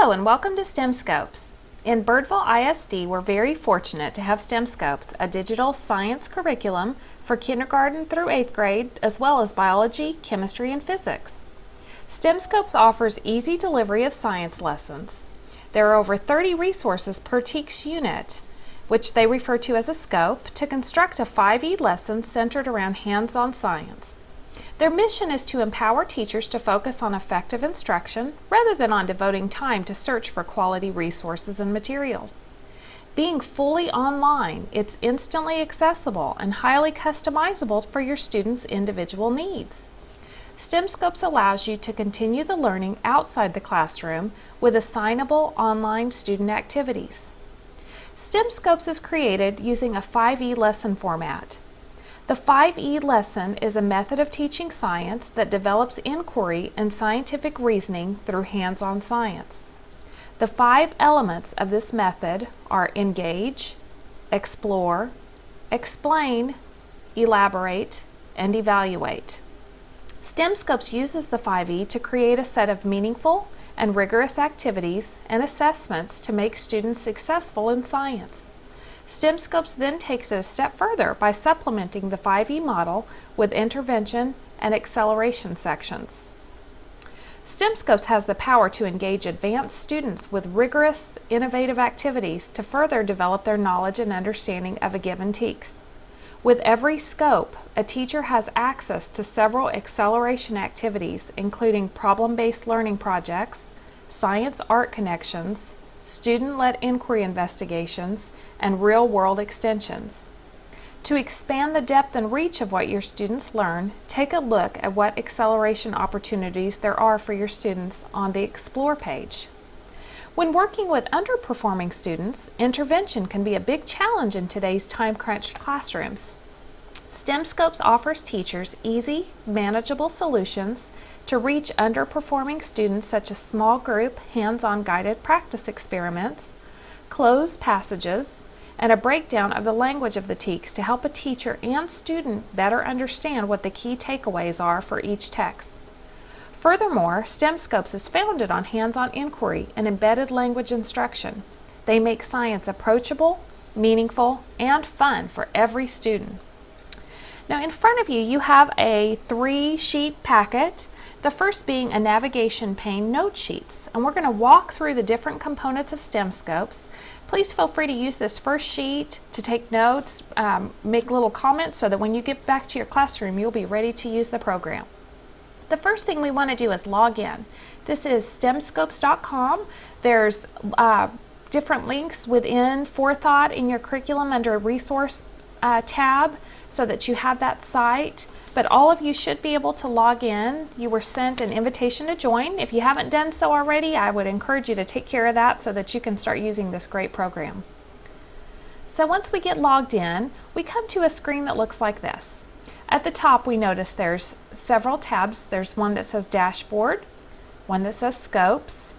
Hello and welcome to STEMScopes. In Birdville ISD, we're very fortunate to have STEMScopes, a digital science curriculum for kindergarten through 8th grade, as well as biology, chemistry, and physics. STEMScopes offers easy delivery of science lessons. There are over 30 resources per TEKS unit, which they refer to as a scope, to construct a 5E lesson centered around hands-on science. Their mission is to empower teachers to focus on effective instruction rather than on devoting time to search for quality resources and materials. Being fully online, it's instantly accessible and highly customizable for your students' individual needs. STEMScopes allows you to continue the learning outside the classroom with assignable online student activities. STEMScopes is created using a 5E lesson format. The 5E lesson is a method of teaching science that develops inquiry and scientific reasoning through hands-on science. The 5 elements of this method are engage, explore, explain, elaborate, and evaluate. STEMScopes uses the 5E to create a set of meaningful and rigorous activities and assessments to make students successful in science. STEMScopes then takes it a step further by supplementing the 5E model with intervention and acceleration sections. STEMScopes has the power to engage advanced students with rigorous, innovative activities to further develop their knowledge and understanding of a given TEKS. With every scope, a teacher has access to several acceleration activities, including problem-based learning projects, science-art connections, student-led inquiry investigations, and real-world extensions. To expand the depth and reach of what your students learn, take a look at what acceleration opportunities there are for your students on the Explore page. When working with underperforming students, intervention can be a big challenge in today's time-crunched classrooms. STEMScopes offers teachers easy, manageable solutions to reach underperforming students, such as small group, hands-on guided practice experiments, closed passages, and a breakdown of the language of the TEKS to help a teacher and student better understand what the key takeaways are for each text. Furthermore, STEMScopes is founded on hands-on inquiry and embedded language instruction. They make science approachable, meaningful, and fun for every student. Now, in front of you, you have a 3-sheet packet, the first being a navigation pane note sheets. And we're going to walk through the different components of STEMScopes. Please feel free to use this first sheet to take notes, make little comments so that when you get back to your classroom, you'll be ready to use the program. The first thing we want to do is log in. This is STEMScopes.com. There's different links within Forethought in your curriculum under a resource tab so that you have that site. But all of you should be able to log in. You were sent an invitation to join. If you haven't done so already, I would encourage you to take care of that so that you can start using this great program. So once we get logged in, we come to a screen that looks like this. At the top, we notice there's several tabs. There's one that says Dashboard, one that says Scopes,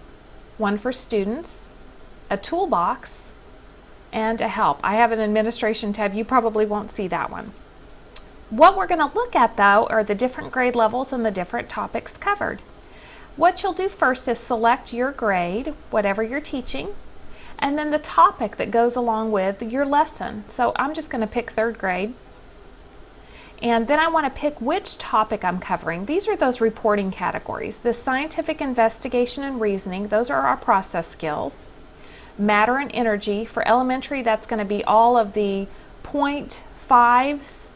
one for students, a toolbox, and a Help. I have an administration tab. You probably won't see that one. What we're going to look at, though, are the different grade levels and the different topics covered. What you'll do first is select your grade, whatever you're teaching, and then the topic that goes along with your lesson. So I'm just going to pick 3rd grade. And then I want to pick which topic I'm covering. These are those reporting categories. The scientific investigation and reasoning, those are our process skills. Matter and energy, for elementary, that's going to be all of the 0.5s.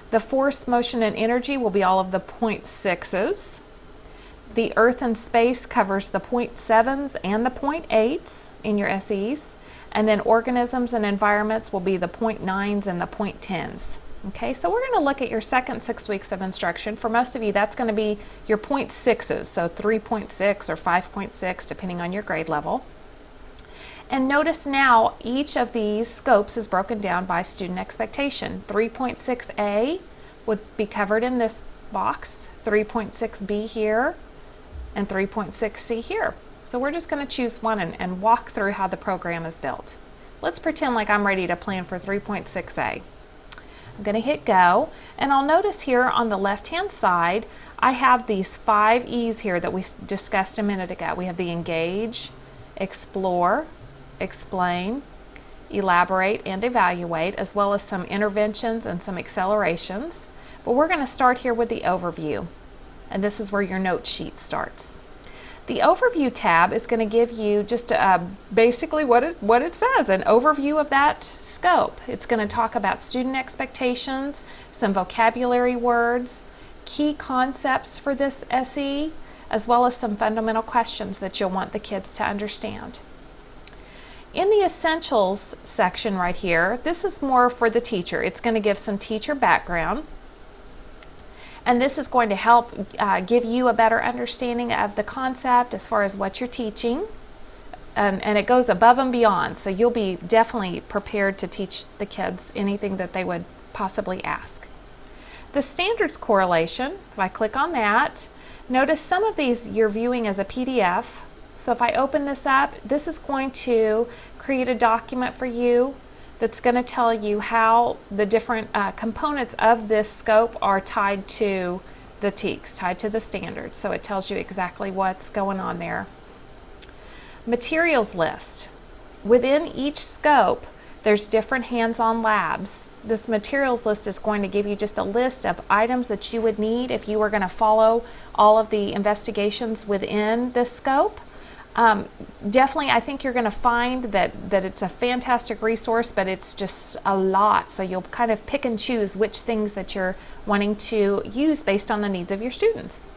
The force, motion, and energy will be all of the 0.6s. The earth and space covers the 0.7s and the 0.8s in your SEs. And then organisms and environments will be the 0.9s and the 0.10s. Okay, so we're going to look at your second 6 weeks of instruction. For most of you, that's going to be your 0.6s, so 3.6 or 5.6, depending on your grade level. And notice now each of these scopes is broken down by student expectation. 3.6A would be covered in this box, 3.6B here, and 3.6C here. So we're just going to choose one and walk through how the program is built. Let's pretend like I'm ready to plan for 3.6A. I'm going to hit go, and I'll notice here on the left-hand side, I have these 5 E's here that we discussed a minute ago. We have the engage, explore, explain, elaborate, and evaluate, as well as some interventions and some accelerations. But we're going to start here with the overview, and this is where your note sheet starts. The overview tab is going to give you just basically what it says, an overview of that scope. It's going to talk about student expectations, some vocabulary words, key concepts for this SE, as well as some fundamental questions that you'll want the kids to understand. In the essentials section right here, this is more for the teacher. It's going to give some teacher background, and this is going to help give you a better understanding of the concept as far as what you're teaching, and it goes above and beyond, so you'll be definitely prepared to teach the kids anything that they would possibly ask. The standards correlation, if I click on that, notice some of these you're viewing as a PDF. So if I open this up, this is going to create a document for you that's going to tell you how the different components of this scope are tied to the TEKS, tied to the standards. So it tells you exactly what's going on there. Materials list. Within each scope, there's different hands-on labs. This materials list is going to give you just a list of items that you would need if you were going to follow all of the investigations within this scope. Definitely, I think you're going to find that it's a fantastic resource, but it's just a lot. So you'll kind of pick and choose which things that you're wanting to use based on the needs of your students.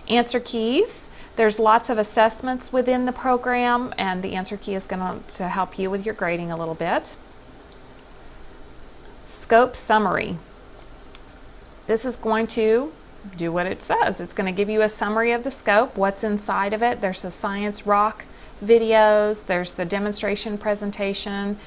Answer keys. There's lots of assessments within the program, and the answer key is going to help you with your grading a little bit. Scope summary. This is going to do what it says. It's going to give you a summary of the scope, what's inside of it. There's the science rock videos, there's the demonstration presentation,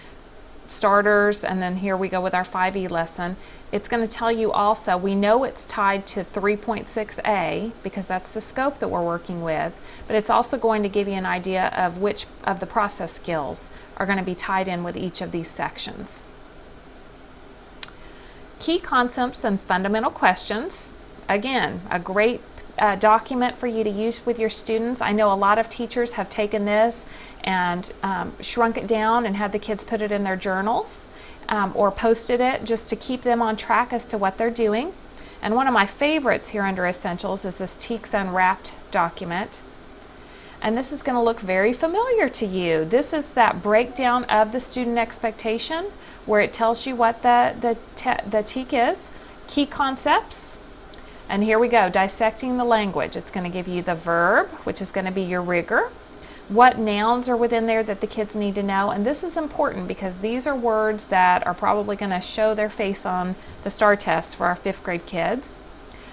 starters, and then here we go with our 5E lesson. It's going to tell you also, we know it's tied to 3.6a because that's the scope that we're working with, but it's also going to give you an idea of which of the process skills are going to be tied in with each of these sections. Key concepts and fundamental questions. Again, a great document for you to use with your students. I know a lot of teachers have taken this and shrunk it down and had the kids put it in their journals or posted it just to keep them on track as to what they're doing. And one of my favorites here under Essentials is this TEKS Unwrapped document. And this is going to look very familiar to you. This is that breakdown of the student expectation where it tells you what the TEK is, key concepts. And here we go, dissecting the language. It's going to give you the verb, which is going to be your rigor, what nouns are within there that the kids need to know. And this is important because these are words that are probably going to show their face on the STAR test for our 5th grade kids.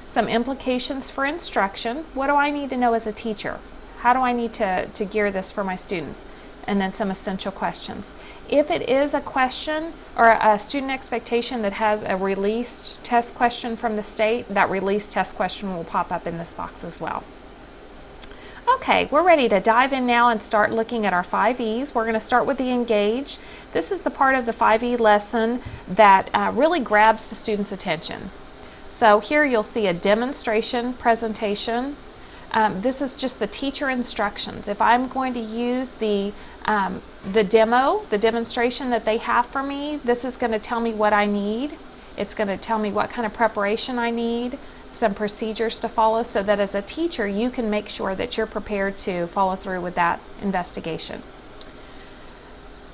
Some implications for instruction. What do I need to know as a teacher? How do I need to gear this for my students? And then some essential questions. If it is a question or a student expectation that has a released test question from the state, that released test question will pop up in this box as well. Okay, we're ready to dive in now and start looking at our 5Es. We're going to start with the engage. This is the part of the 5E lesson that really grabs the student's attention. So here you'll see a demonstration presentation. This is just the teacher instructions. If I'm going to use the demonstration that they have for me, this is going to tell me what I need. It's going to tell me what kind of preparation I need, some procedures to follow, so that as a teacher you can make sure that you're prepared to follow through with that investigation.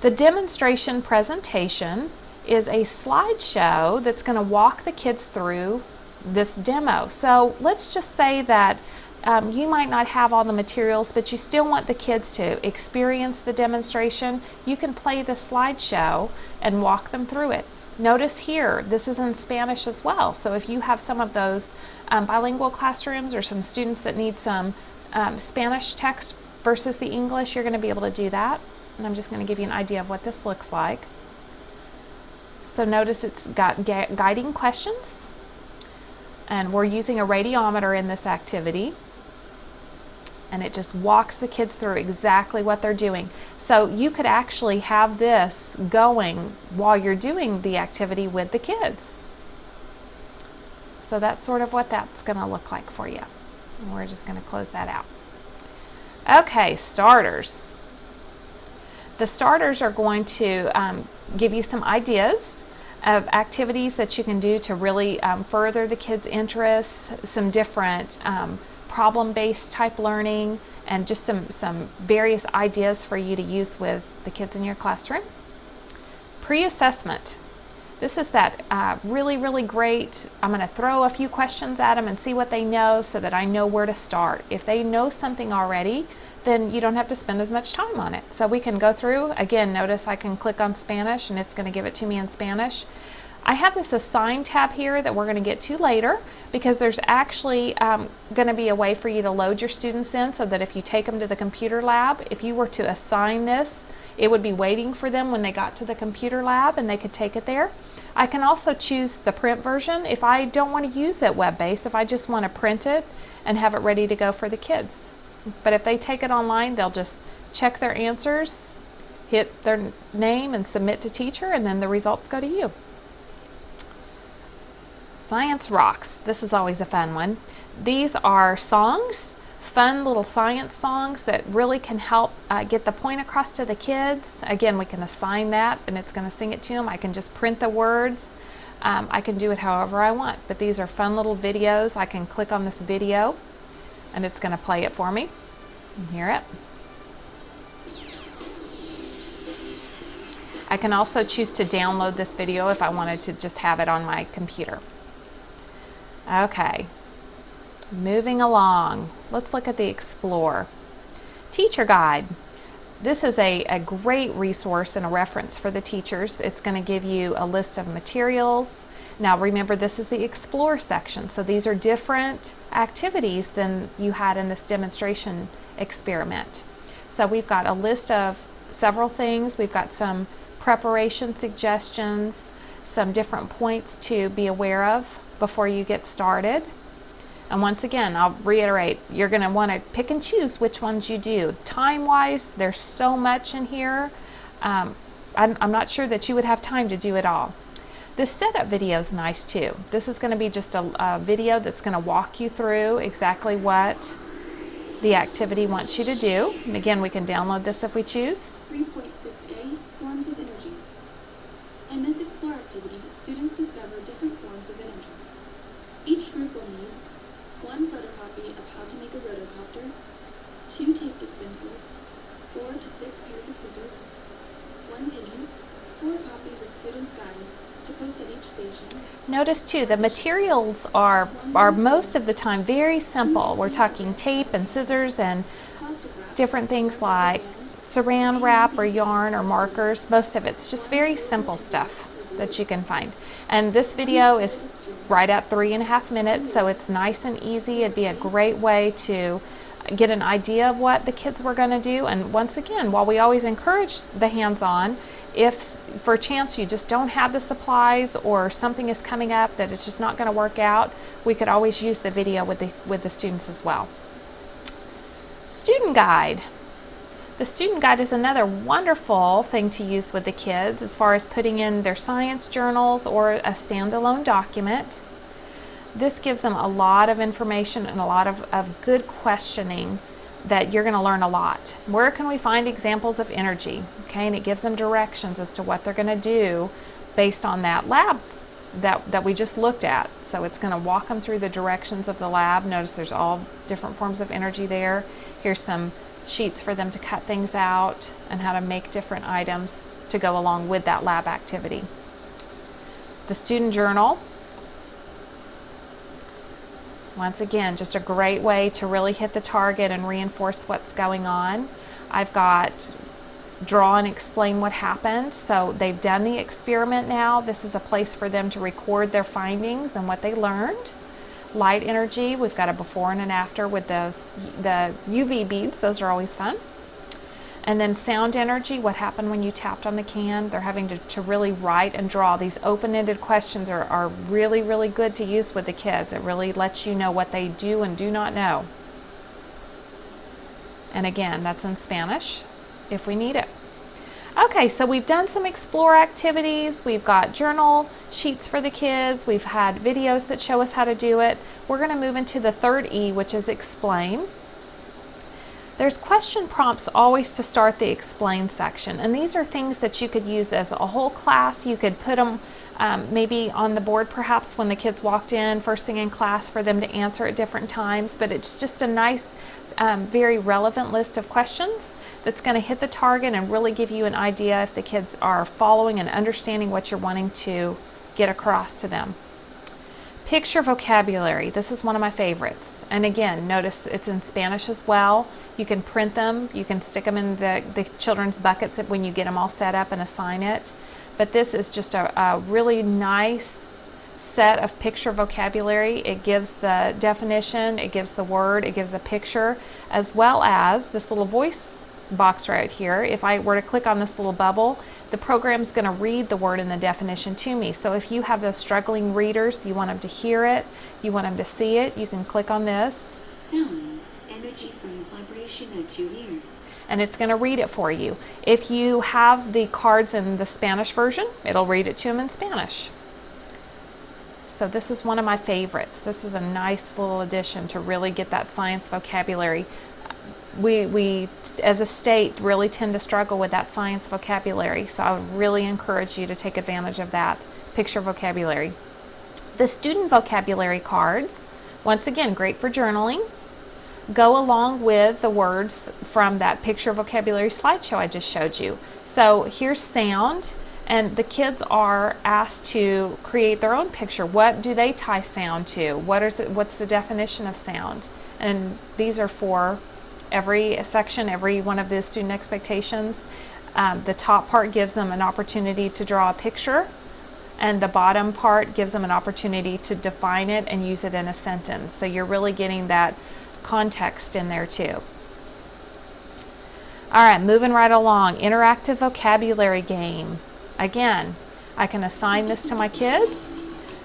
The demonstration presentation is a slideshow that's going to walk the kids through this demo. So let's just say that you might not have all the materials, but you still want the kids to experience the demonstration. You can play the slideshow and walk them through it. Notice here, this is in Spanish as well. So if you have some of those bilingual classrooms or some students that need some Spanish text versus the English, you're going to be able to do that. And I'm just going to give you an idea of what this looks like. So notice it's got guiding questions, and we're using a radiometer in this activity. And it just walks the kids through exactly what they're doing. So you could actually have this going while you're doing the activity with the kids. So that's sort of what that's going to look like for you. And we're just going to close that out. Okay, starters. The starters are going to give you some ideas of activities that you can do to really further the kids' interests, some different problem-based type learning, and just some various ideas for you to use with the kids in your classroom. Pre-assessment. This is that really great, I'm going to throw a few questions at them and see what they know so that I know where to start. If they know something already, then you don't have to spend as much time on it. So we can go through, again, notice I can click on Spanish and it's going to give it to me in Spanish. I have this assign tab here that we're going to get to later, because there's actually going to be a way for you to load your students in, so that if you take them to the computer lab, if you were to assign this, it would be waiting for them when they got to the computer lab and they could take it there. I can also choose the print version if I don't want to use it web-based, if I just want to print it and have it ready to go for the kids. But if they take it online, they'll just check their answers, hit their name and submit to teacher, and then the results go to you. Science Rocks. This is always a fun one. These are songs, fun little science songs that really can help get the point across to the kids. Again, we can assign that and it's going to sing it to them. I can just print the words. I can do it however I want, but these are fun little videos. I can click on this video and it's going to play it for me. And hear it. I can also choose to download this video if I wanted to just have it on my computer. Okay, moving along. Let's look at the Explore. Teacher Guide. This is a great resource and a reference for the teachers. It's going to give you a list of materials. Now remember, this is the Explore section, so these are different activities than you had in this demonstration experiment. So we've got a list of several things. We've got some preparation suggestions, some different points to be aware of before you get started. And once again, I'll reiterate, you're going to want to pick and choose which ones you do. Time-wise, there's so much in here. I'm not sure that you would have time to do it all. This setup video is nice too. This is going to be just a video that's going to walk you through exactly what the activity wants you to do. And again, we can download this if we choose. 3.6a, Forms of Energy. In this Explore activity, students discover different forms of energy. Each group will need 1 photocopy of how to make a rotocopter, 2 tape dispensers, 4 to 6 pairs of scissors, 1 penny, 4 copies of students' guides to post at each station. Notice too, the materials are most of the time very simple. We're talking tape and scissors and different things like saran wrap or yarn or markers. Most of it's just very simple stuff that you can find. And this video is right at 3.5 minutes, so it's nice and easy. It'd be a great way to get an idea of what the kids were going to do. And once again, while we always encourage the hands-on, if for a chance you just don't have the supplies or something is coming up that it's just not going to work out, we could always use the video with the students as well. Student Guide. The student guide is another wonderful thing to use with the kids as far as putting in their science journals or a standalone document. This gives them a lot of information and a lot of good questioning that you're going to learn a lot. Where can we find examples of energy? Okay, and it gives them directions as to what they're going to do based on that lab that we just looked at. So it's going to walk them through the directions of the lab. Notice there's all different forms of energy there. Here's some sheets for them to cut things out and how to make different items to go along with that lab activity. The student journal. Once again, just a great way to really hit the target and reinforce what's going on. I've got draw and explain what happened. So they've done the experiment now. This is a place for them to record their findings and what they learned. Light energy, we've got a before and an after with the UV beads. Those are always fun. And then sound energy, what happened when you tapped on the can. They're having to really write and draw. These open-ended questions are really, really good to use with the kids. It really lets you know what they do and do not know. And again, that's in Spanish if we need it. Okay, so we've done some Explore activities. We've got journal sheets for the kids. We've had videos that show us how to do it. We're going to move into the third E, which is Explain. There's question prompts always to start the explain section, and these are things that you could use as a whole class. You could put them maybe on the board perhaps when the kids walked in first thing in class for them to answer at different times, but it's just a nice, very relevant list of questions that's going to hit the target and really give you an idea if the kids are following and understanding what you're wanting to get across to them. Picture vocabulary. This is one of my favorites. And again, notice it's in Spanish as well. You can print them. You can stick them in the children's buckets when you get them all set up and assign it. But this is just a really nice set of picture vocabulary. It gives the definition, it gives the word, it gives a picture, as well as this little voice box right here. If I were to click on this little bubble, the program's going to read the word and the definition to me. So if you have those struggling readers, you want them to hear it, you want them to see it, you can click on this. Sound, energy from vibration at your ear. And it's going to read it for you. If you have the cards in the Spanish version, it'll read it to them in Spanish. So this is one of my favorites. This is a nice little addition to really get that science vocabulary. We as a state really tend to struggle with that science vocabulary, so I would really encourage you to take advantage of that picture vocabulary. The student vocabulary cards, once again, great for journaling, go along with the words from that picture vocabulary slideshow I just showed you. So here's sound, and the kids are asked to create their own picture. What do they tie sound to? What's the definition of sound? And these are for every section, every one of the student expectations. The top part gives them an opportunity to draw a picture, and the bottom part gives them an opportunity to define it and use it in a sentence. So you're really getting that context in there too. All right, moving right along, interactive vocabulary game. Again, I can assign this to my kids,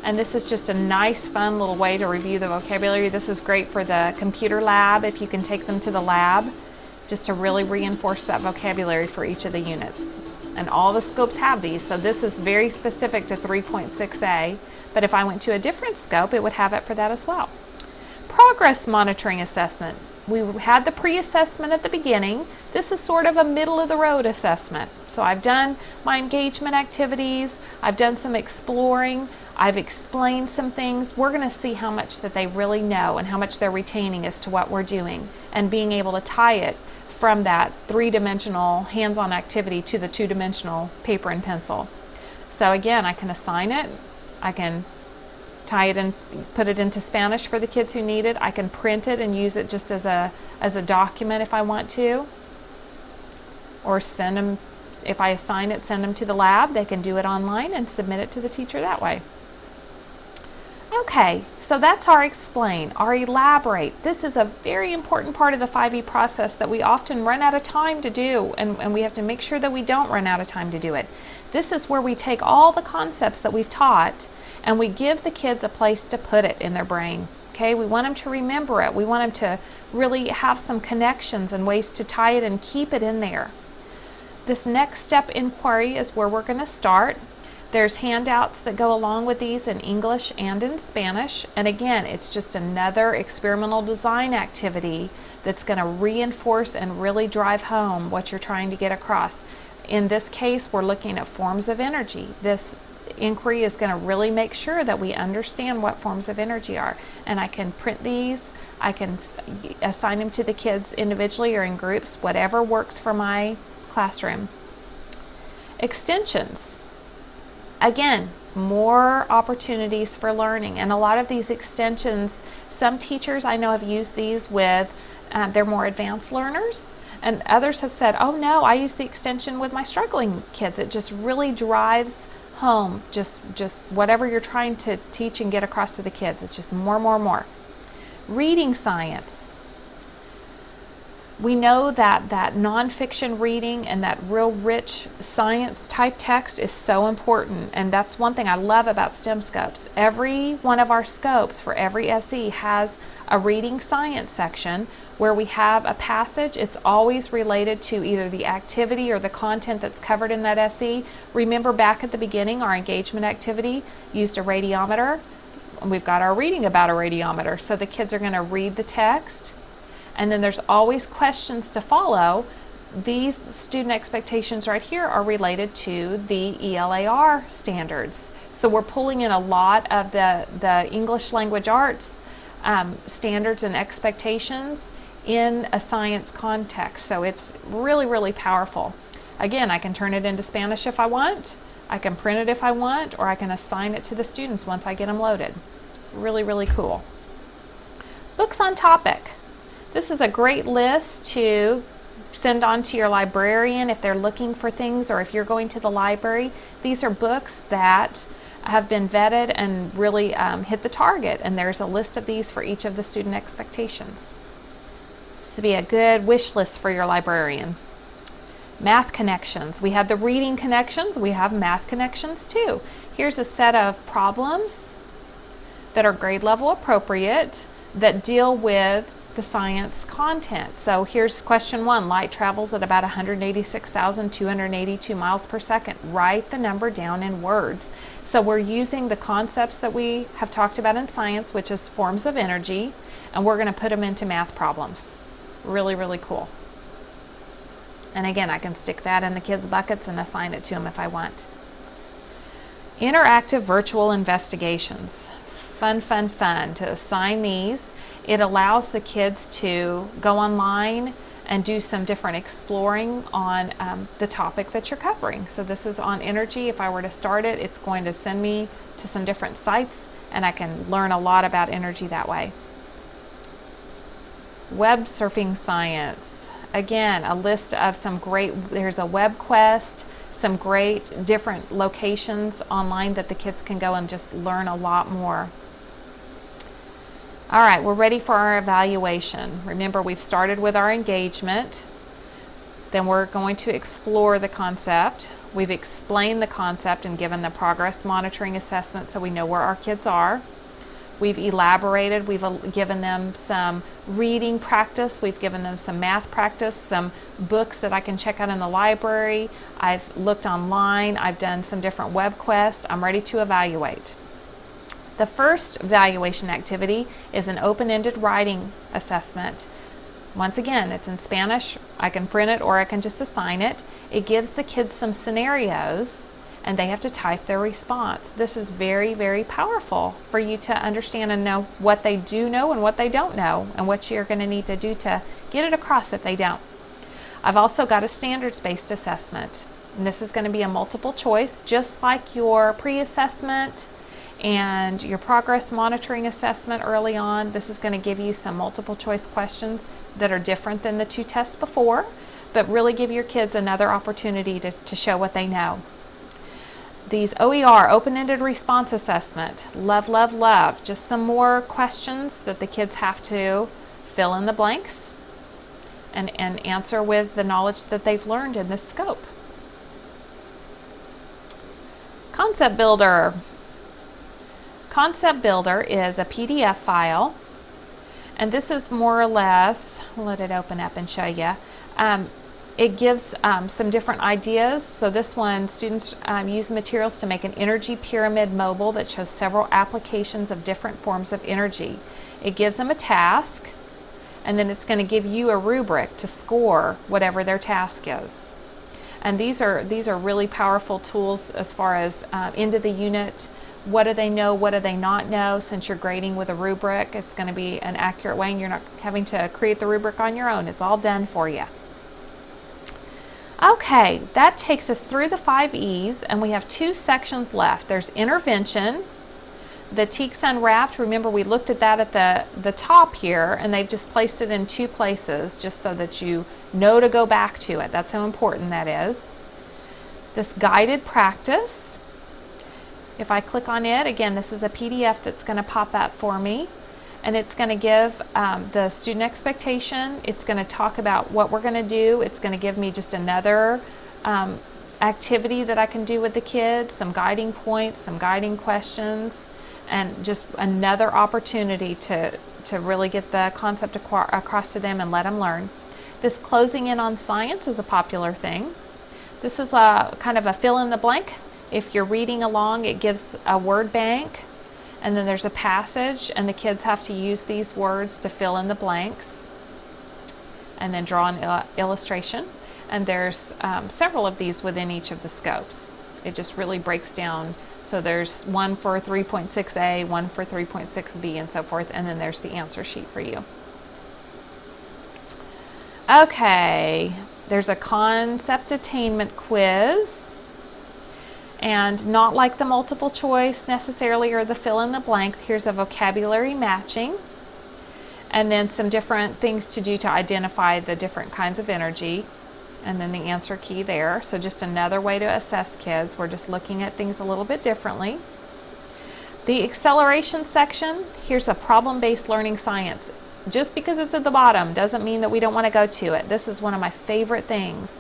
and this is just a nice, fun little way to review the vocabulary. This is great for the computer lab if you can take them to the lab, just to really reinforce that vocabulary for each of the units. And all the scopes have these, so this is very specific to 3.6a, but if I went to a different scope, it would have it for that as well. Progress monitoring assessment. We had the pre-assessment at the beginning. This is sort of a middle-of-the-road assessment. So I've done my engagement activities, I've done some exploring, I've explained some things. We're going to see how much that they really know and how much they're retaining as to what we're doing, and being able to tie it from that three-dimensional hands-on activity to the two-dimensional paper and pencil. So again, I can assign it, I can tie it and put it into Spanish for the kids who need it. I can print it and use it just as a document if I want to, or send them, if I assign it, send them to the lab. They can do it online and submit it to the teacher that way. Okay, so that's our explain, our elaborate. This is a very important part of the 5E process that we often run out of time to do, and we have to make sure that we don't run out of time to do it. This is where we take all the concepts that we've taught and we give the kids a place to put it in their brain. Okay, we want them to remember it. We want them to really have some connections and ways to tie it and keep it in there. This next step inquiry is where we're going to start. There's handouts that go along with these in English and in Spanish. And again, it's just another experimental design activity that's going to reinforce and really drive home what you're trying to get across. In this case, we're looking at forms of energy. This inquiry is going to really make sure that we understand what forms of energy are. And I can print these, I can assign them to the kids individually or in groups, whatever works for my classroom. Extensions. Again, more opportunities for learning, and a lot of these extensions, some teachers I know have used these with their more advanced learners, and others have said, oh no, I use the extension with my struggling kids. It just really drives home just whatever you're trying to teach and get across to the kids. It's just more. Reading science. We know that nonfiction reading and that real rich science type text is so important, and that's one thing I love about STEMScopes. Every one of our scopes for every SE has a reading science section where we have a passage. It's always related to either the activity or the content that's covered in that SE. Remember back at the beginning, our engagement activity used a radiometer. We've got our reading about a radiometer, so the kids are going to read the text, And then there's always questions to follow. These student expectations right here are related to the ELAR standards. So we're pulling in a lot of the English language arts standards and expectations in a science context. So it's really, really powerful. Again, I can turn it into Spanish if I want, I can print it if I want, or I can assign it to the students once I get them loaded. Really, really cool. Books on topic. This is a great list to send on to your librarian if they're looking for things, or if you're going to the library. These are books that have been vetted and really hit the target, and there's a list of these for each of the student expectations. This would be a good wish list for your librarian. Math connections. We have the reading connections, we have math connections too. Here's a set of problems that are grade level appropriate that deal with the science content. So here's question 1. Light travels at about 186,282 miles per second. Write the number down in words. So we're using the concepts that we have talked about in science, which is forms of energy, and we're going to put them into math problems. Really, really cool. And again, I can stick that in the kids' buckets and assign it to them if I want. Interactive virtual investigations. Fun, fun, fun to assign these. It allows the kids to go online and do some different exploring on the topic that you're covering. So this is on energy. If I were to start it, it's going to send me to some different sites, and I can learn a lot about energy that way. Web surfing science. Again, a list of some great, there's a web quest, some great different locations online that the kids can go and just learn a lot more. All right, we're ready for our evaluation. Remember, we've started with our engagement. Then we're going to explore the concept. We've explained the concept and given the progress monitoring assessment so we know where our kids are. We've elaborated, we've given them some reading practice, we've given them some math practice, some books that I can check out in the library. I've looked online, I've done some different web quests. I'm ready to evaluate. The first evaluation activity is an open-ended writing assessment. Once again, it's in Spanish. I can print it or I can just assign it. It gives the kids some scenarios and they have to type their response. This is very, very powerful for you to understand and know what they do know and what they don't know, and what you're going to need to do to get it across if they don't. I've also got a standards-based assessment, and this is going to be a multiple choice, just like your pre-assessment and your progress monitoring assessment early on. This is going to give you some multiple choice questions that are different than the 2 tests before, but really give your kids another opportunity to show what they know. These OER, open-ended response assessment, love, love, love. Just some more questions that the kids have to fill in the blanks and answer with the knowledge that they've learned in this scope. Concept Builder. Concept Builder is a PDF file, and this is more or less, I'll let it open up and show you. It gives some different ideas. So this one, students use materials to make an energy pyramid mobile that shows several applications of different forms of energy. It gives them a task, and then it's going to give you a rubric to score whatever their task is. And these are really powerful tools as far as into the unit. What do they know? What do they not know? Since you're grading with a rubric, it's going to be an accurate way, and you're not having to create the rubric on your own. It's all done for you. Okay, that takes us through the 5 E's, and we have 2 sections left. There's intervention, the Teaks Unwrapped. Remember, we looked at that at the top here, and they've just placed it in 2 places just so that you know to go back to it. That's how important that is. This guided practice, if I click on it, again, this is a PDF that's going to pop up for me. And it's going to give the student expectation. It's going to talk about what we're going to do. It's going to give me just another activity that I can do with the kids, some guiding points, some guiding questions, and just another opportunity to really get the concept across to them and let them learn. This closing in on science is a popular thing. This is a kind of a fill in the blank. If you're reading along, it gives a word bank. And then there's a passage, and the kids have to use these words to fill in the blanks. and then draw an illustration. And there's several of these within each of the scopes. It just really breaks down. So there's one for 3.6a, one for 3.6b, and so forth, and then there's the answer sheet for you. Okay, there's a concept attainment quiz, and not like the multiple choice necessarily or the fill in the blank. Here's a vocabulary matching, and then some different things to do to identify the different kinds of energy, and then the answer key there. So just another way to assess kids. We're just looking at things a little bit differently. The acceleration section, here's a problem-based learning science. Just because it's at the bottom doesn't mean that we don't want to go to it. This is one of my favorite things.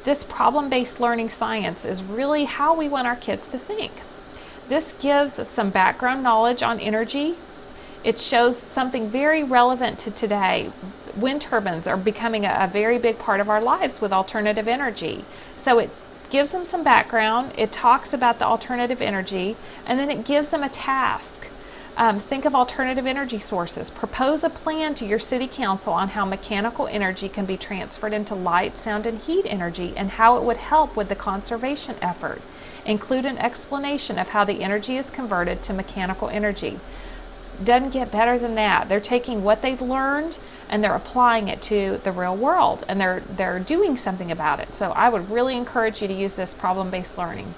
This problem-based learning science is really how we want our kids to think. This gives some background knowledge on energy. It shows something very relevant to today. Wind turbines are becoming a very big part of our lives with alternative energy. So it gives them some background, it talks about the alternative energy, and then it gives them a task. Think of alternative energy sources. Propose a plan to your city council on how mechanical energy can be transferred into light, sound, and heat energy and how it would help with the conservation effort. Include an explanation of how the energy is converted to mechanical energy. Doesn't get better than that. They're taking what they've learned and they're applying it to the real world, and they're doing something about it. So I would really encourage you to use this problem-based learning.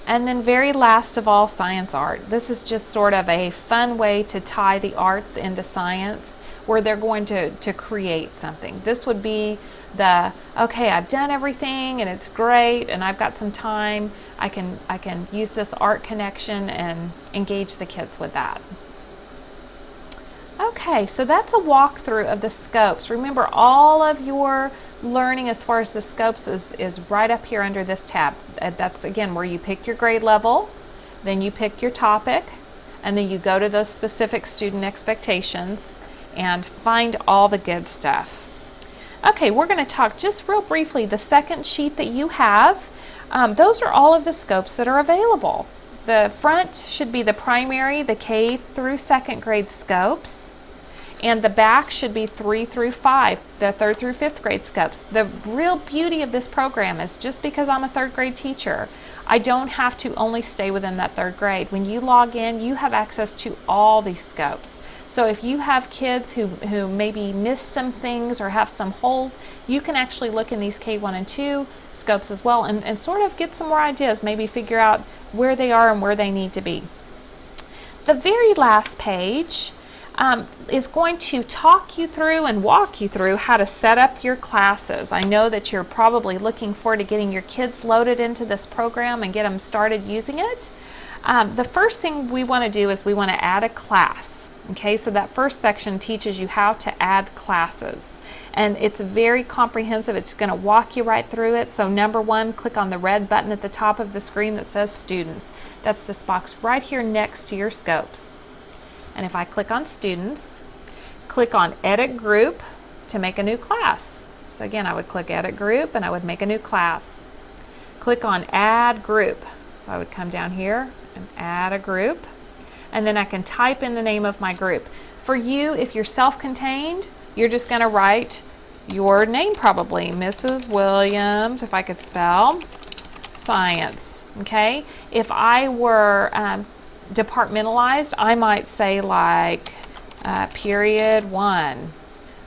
And then very last of all, science art. This is just sort of a fun way to tie the arts into science, where they're going to create something. This would be the, okay, I've done everything and it's great and I've got some time. I can use this art connection and engage the kids with that. Okay, so that's a walkthrough of the scopes. Remember, all of your learning as far as the scopes is right up here under this tab. That's again where you pick your grade level, then you pick your topic, and then you go to those specific student expectations and find all the good stuff. Okay, we're going to talk just real briefly, the second sheet that you have, those are all of the scopes that are available. The front should be the primary, the K through second grade scopes. And the back should be 3 through 5, the 3rd through 5th grade scopes. The real beauty of this program is just because I'm a 3rd grade teacher, I don't have to only stay within that 3rd grade. When you log in, you have access to all these scopes. So if you have kids who maybe miss some things or have some holes, you can actually look in these K1 and 2 scopes as well and sort of get some more ideas, maybe figure out where they are and where they need to be. The very last page is going to talk you through and walk you through how to set up your classes. I know that you're probably looking forward to getting your kids loaded into this program and get them started using it. The first thing we want to do is we want to add a class. Okay, so that first section teaches you how to add classes. And it's very comprehensive. It's going to walk you right through it. So number 1, click on the red button at the top of the screen that says Students. That's this box right here next to your scopes. And if I click on Students, click on Edit Group to make a new class. So again, I would click Edit Group and I would make a new class. Click on Add Group. So I would come down here and add a group. And then I can type in the name of my group. For you, if you're self-contained, you're just going to write your name probably, Mrs. Williams, if I could spell, Science. Okay? If I were departmentalized, I might say like period 1,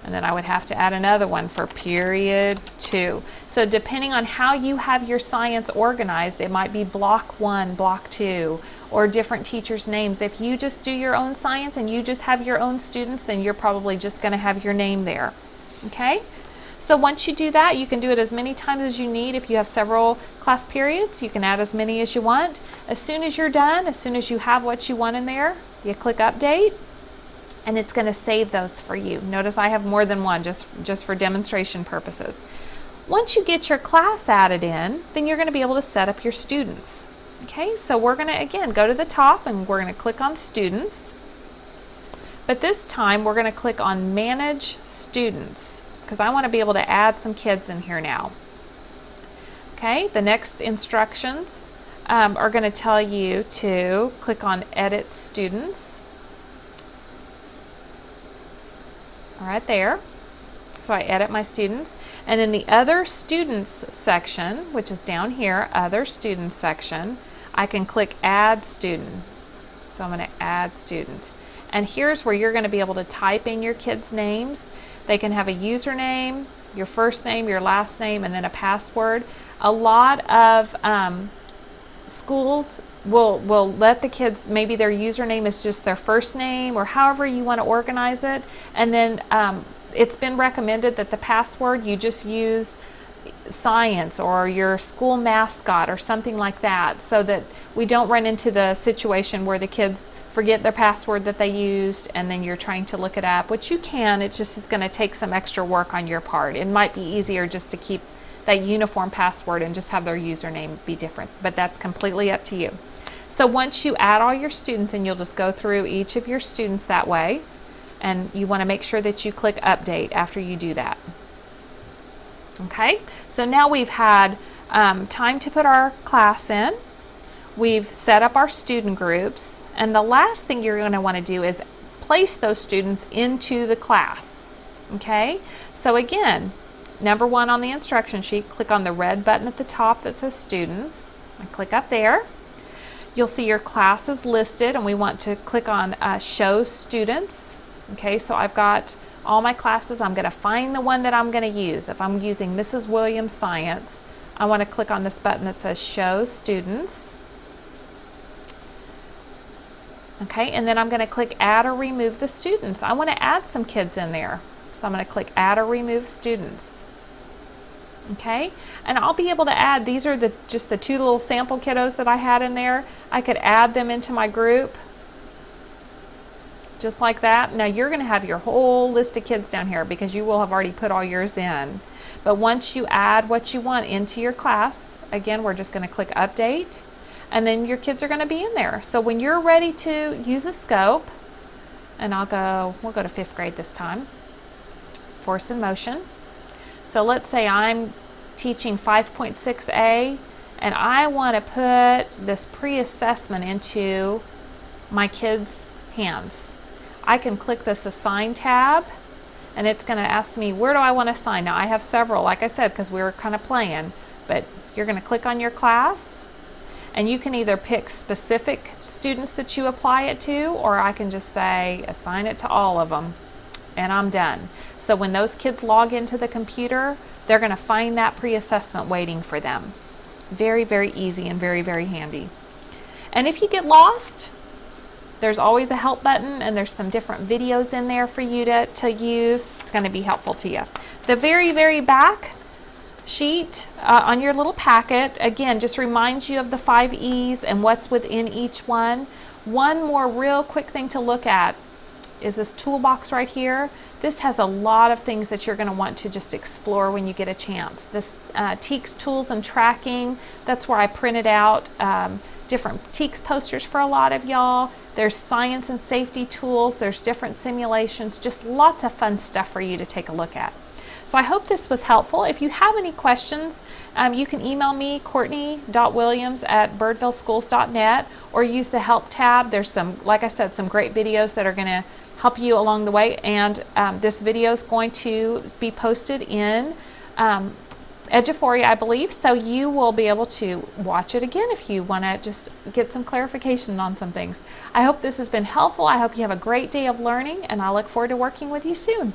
and then I would have to add another one for period 2. So depending on how you have your science organized, it might be block 1, block 2, or different teachers' names. If you just do your own science and you just have your own students, then you're probably just going to have your name there. Okay? So once you do that, you can do it as many times as you need. If you have several class periods, you can add as many as you want. As soon as you're done, as soon as you have what you want in there, you click Update, and it's going to save those for you. Notice I have more than one just for demonstration purposes. Once you get your class added in, then you're going to be able to set up your students. Okay, so we're going to, again, go to the top and we're going to click on Students. But this time, we're going to click on Manage Students, because I want to be able to add some kids in here now. Okay, the next instructions are going to tell you to click on Edit Students. All right, there. So I edit my students. And in the other students section, which is down here, other students section, I can click add student. So I'm going to add student. And here's where you're going to be able to type in your kids' names. They can have a username, your first name, your last name, and then a password. A lot of schools will let the kids, maybe their username is just their first name or however you want to organize it. And then it's been recommended that the password, you just use science or your school mascot or something like that, so that we don't run into the situation where the kids forget their password that they used and then you're trying to look it up, which you can. It just is going to take some extra work on your part. It might be easier just to keep that uniform password and just have their username be different, but that's completely up to you. So once you add all your students, and you'll just go through each of your students that way, and you want to make sure that you click update after you do that. Okay, so now we've had time to put our class in. We've set up our student groups, and the last thing you're going to want to do is place those students into the class. Okay, so again, number 1 on the instruction sheet, click on the red button at the top that says students. I click up there. You'll see your classes listed, and we want to click on show students. Okay, so I've got all my classes. I'm going to find the one that I'm going to use. If I'm using Mrs. Williams Science, I want to click on this button that says show students. Okay, and then I'm going to click add or remove the students. I want to add some kids in there, so I'm going to click add or remove students. Okay, and I'll be able to add, these are just the 2 little sample kiddos that I had in there. I could add them into my group just like that. Now you're going to have your whole list of kids down here because you will have already put all yours in. But once you add what you want into your class, again, we're just going to click update, and then your kids are going to be in there. So when you're ready to use a scope, and we'll go to 5th grade this time, force and motion. So let's say I'm teaching 5.6a, and I want to put this pre-assessment into my kids' hands. I can click this Assign tab, and it's going to ask me, where do I want to assign? Now I have several, like I said, because we were kind of playing, but you're going to click on your class, and you can either pick specific students that you apply it to, or I can just say, assign it to all of them, and I'm done. So when those kids log into the computer, they're going to find that pre-assessment waiting for them. Very, very easy and very, very handy. And if you get lost, there's always a help button, and there's some different videos in there for you to use. It's going to be helpful to you. The very, very back sheet on your little packet, again, just reminds you of the 5 E's and what's within each one. One more real quick thing to look at is this toolbox right here. This has a lot of things that you're going to want to just explore when you get a chance. This TEKS tools and tracking, that's where I printed out different TEKS posters for a lot of y'all. There's science and safety tools, there's different simulations, just lots of fun stuff for you to take a look at. So I hope this was helpful. If you have any questions, you can email me, courtney.williams@birdvilleschools.net, or use the help tab. There's some, like I said, some great videos that are going to help you along the way, and this video is going to be posted in Eduphoria, I believe, so you will be able to watch it again if you want to just get some clarification on some things. I hope this has been helpful. I hope you have a great day of learning, and I look forward to working with you soon.